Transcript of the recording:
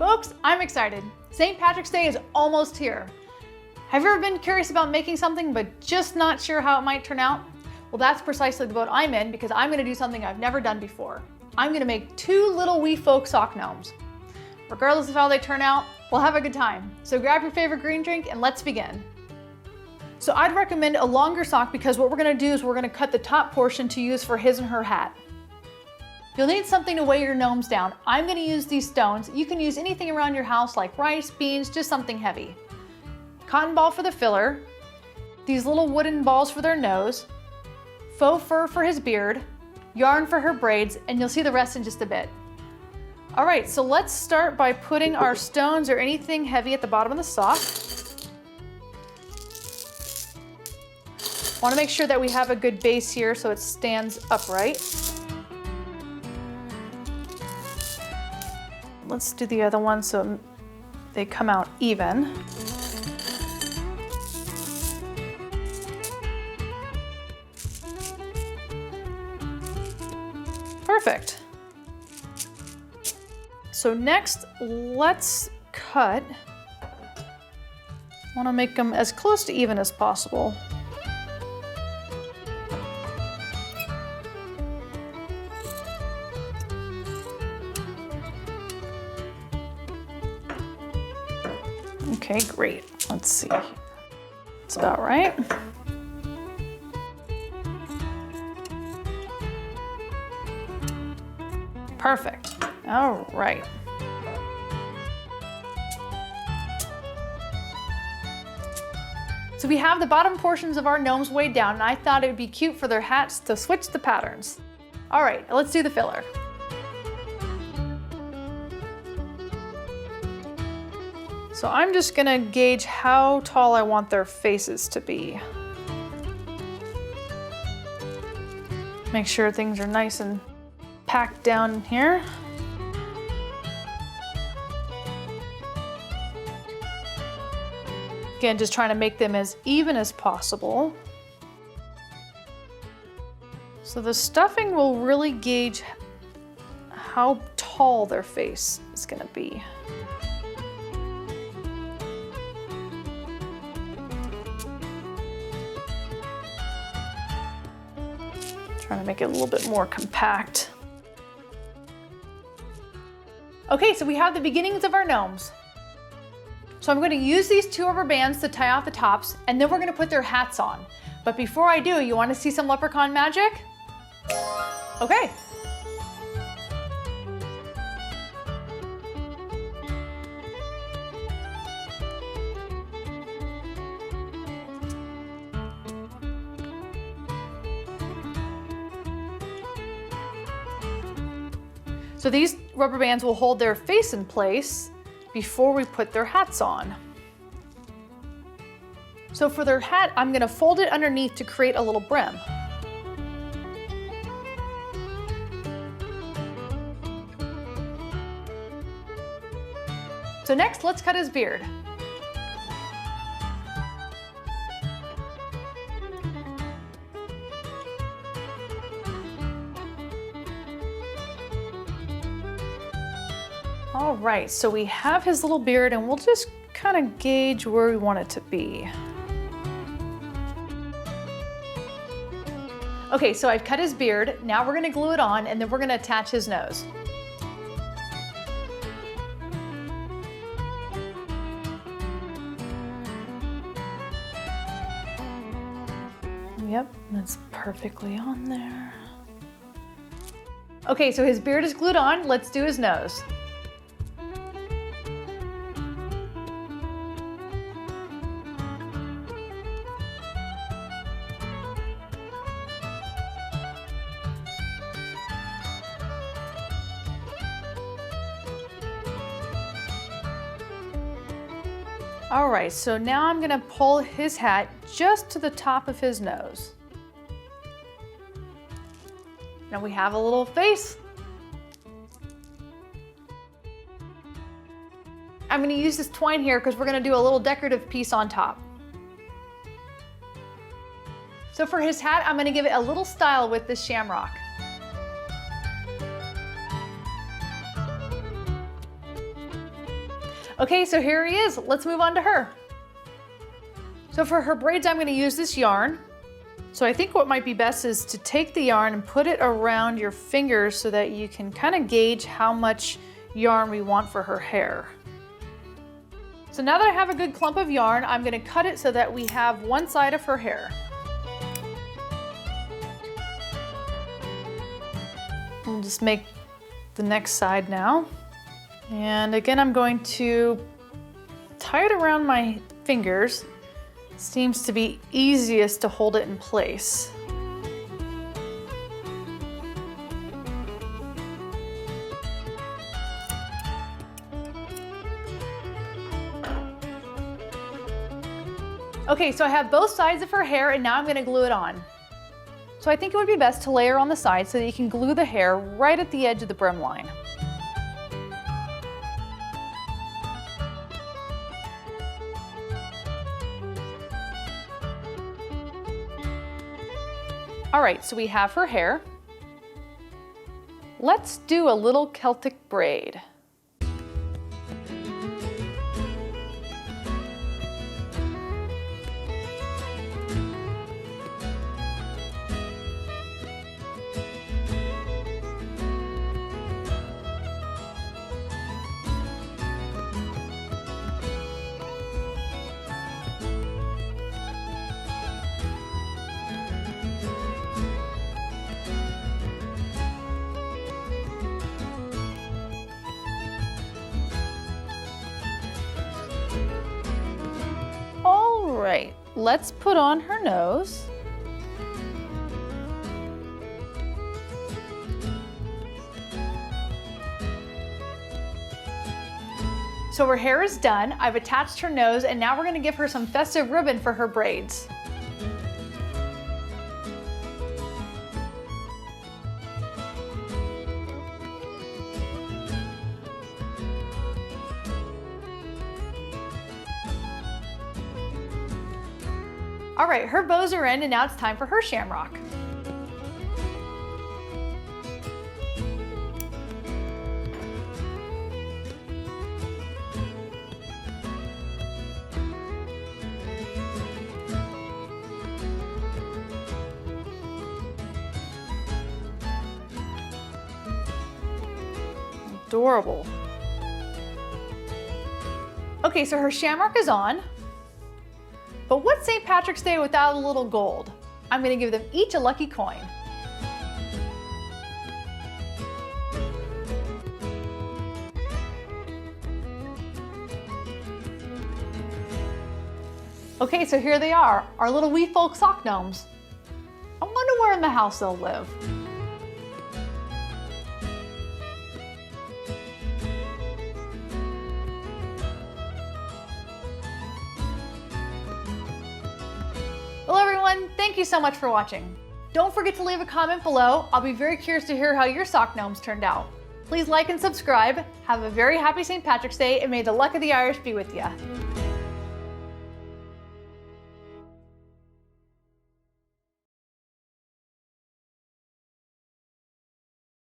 Folks, I'm excited. St. Patrick's Day is almost here. Have you ever been curious about making something but just not sure how it might turn out? Well, that's precisely the boat I'm in because I'm gonna do something I've never done before. I'm gonna make 2 little wee folk sock gnomes. Regardless of how they turn out, we'll have a good time. So grab your favorite green drink and let's begin. So I'd recommend a longer sock because what we're gonna do is we're gonna cut the top portion to use for his and her hat. You'll need something to weigh your gnomes down. I'm gonna use these stones. You can use anything around your house like rice, beans, just something heavy. Cotton ball for the filler, these little wooden balls for their nose, faux fur for his beard, yarn for her braids, and you'll see the rest in just a bit. All right, so let's start by putting our stones or anything heavy at the bottom of the sock. Want to make sure that we have a good base here so it stands upright. Let's do the other one so they come out even. Perfect. So next, let's cut. I want to make them as close to even as possible. Okay, great. Let's see. That's about right. Perfect. All right. So we have the bottom portions of our gnomes weighed down, and I thought it would be cute for their hats to switch the patterns. All right, let's do the filler. So I'm just gonna gauge how tall I want their faces to be. Make sure things are nice and packed down here. Again, just trying to make them as even as possible. So the stuffing will really gauge how tall their face is gonna be. Trying to make it a little bit more compact. Okay, so we have the beginnings of our gnomes. So I'm going to use these 2 rubber bands to tie off the tops, and then we're going to put their hats on. But before I do, you want to see some leprechaun magic? Okay. So these rubber bands will hold their face in place before we put their hats on. So for their hat, I'm gonna fold it underneath to create a little brim. So next, let's cut his beard. All right, so we have his little beard and we'll just kind of gauge where we want it to be. Okay, so I've cut his beard. Now we're gonna glue it on and then we're gonna attach his nose. Yep, that's perfectly on there. Okay, so his beard is glued on. Let's do his nose. All right, so now I'm gonna pull his hat just to the top of his nose. Now we have a little face. I'm gonna use this twine here because we're gonna do a little decorative piece on top. So for his hat, I'm gonna give it a little style with this shamrock. Okay, so here he is. Let's move on to her. So for her braids, I'm going to use this yarn. So I think what might be best is to take the yarn and put it around your fingers so that you can kind of gauge how much yarn we want for her hair. So now that I have a good clump of yarn, I'm going to cut it so that we have one side of her hair. We'll just make the next side now. And again, I'm going to tie it around my fingers. Seems to be easiest to hold it in place. Okay, so I have both sides of her hair and now I'm going to glue it on. So I think it would be best to layer on the side so that you can glue the hair right at the edge of the brim line. All right, so we have her hair. Let's do a little Celtic braid. All right, let's put on her nose. So her hair is done. I've attached her nose and now we're going to give her some festive ribbon for her braids. All right, her bows are in and now it's time for her shamrock. Adorable. Okay, so her shamrock is on. But what's St. Patrick's Day without a little gold? I'm going to give them each a lucky coin. Okay, so here they are, our little wee folk sock gnomes. I wonder where in the house they'll live. Well everyone, thank you so much for watching. Don't forget to leave a comment below. I'll be very curious to hear how your sock gnomes turned out. Please like and subscribe. Have a very happy St. Patrick's Day and may the luck of the Irish be with you.